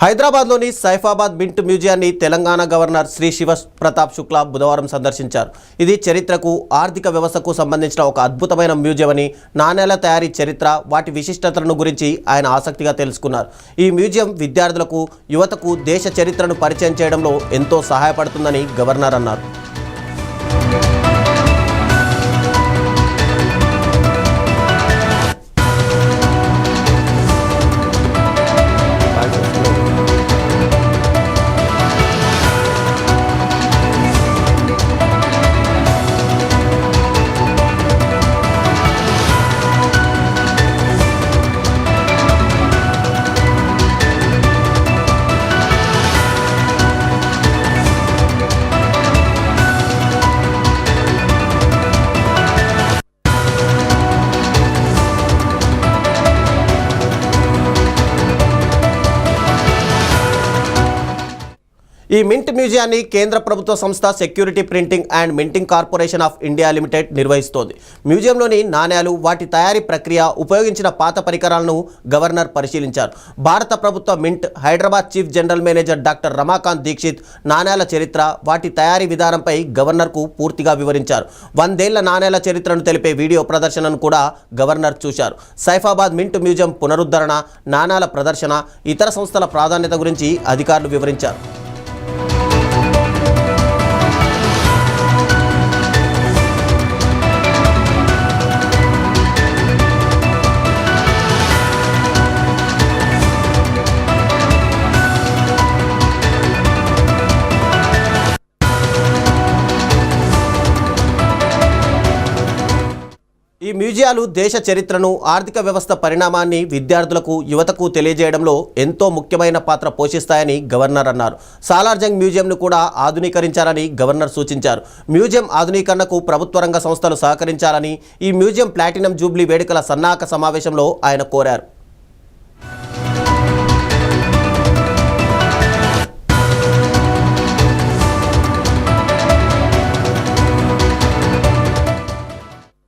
హైదరాబాద్లోని Saifabad mint మ్యూజియాన్ని Telangana governor Shri Shiva Pratap Shukla బుధవారం సందర్శించారు. ఇది చరిత్రకు, ఆర్థిక వ్యవస్థకు సంబంధించిన ఒక అద్భుతమైన మ్యూజియం అని, నాణేల తయారీ చరిత్ర, వాటి విశిష్టతలను గురించి ఆయన ఆసక్తిగా తెలుసుకున్నారు. ఈ మ్యూజియం విద్యార్థులకు, యువతకు దేశ చరిత్రను పరిచయం చేయడంలో ఎంతో సహాయపడుతుందని గవర్నర్ అన్నారు. ఈ మింట్ మ్యూజియాన్ని కేంద్ర ప్రభుత్వ సంస్థ security printing and minting corporation of India limited నిర్వహిస్తోంది. మ్యూజియంలోని నాణేలు, వాటి తయారీ ప్రక్రియ, ఉపయోగించిన పాత పరికరాలను గవర్నర్ పరిశీలించారు. భారత ప్రభుత్వ mint Hyderabad chief general manager doctor Ramakant Dikshit నాణేల చరిత్ర, వాటి తయారీ విధానంపై గవర్నర్కు పూర్తిగా వివరించారు. 100 ఏళ్ల నాణేల చరిత్రను తెలిపే వీడియో ప్రదర్శనను కూడా గవర్నర్ చూశారు. సైఫాబాద్ మింట్ మ్యూజియం పునరుద్ధరణ, నాణేల ప్రదర్శన, ఇతర సంస్థల ప్రాధాన్యత గురించి అధికారులు వివరించారు. ఈ మ్యూజియాలు దేశ చరిత్రను, ఆర్థిక వ్యవస్థ పరిణామాన్ని విద్యార్థులకు, యువతకు తెలియజేయడంలో ఎంతో ముఖ్యమైన పాత్ర పోషిస్తాయని గవర్నర్ అన్నారు. సాలార్జంగ్ మ్యూజియంను కూడా ఆధునీకరించాలని గవర్నర్ సూచించారు. మ్యూజియం ఆధునీకరణకు ప్రభుత్వ రంగ సంస్థలు సహకరించాలని ఈ మ్యూజియం ప్లాటినం జూబ్లీ వేడుకల సన్నాహక సమావేశంలో ఆయన కోరారు.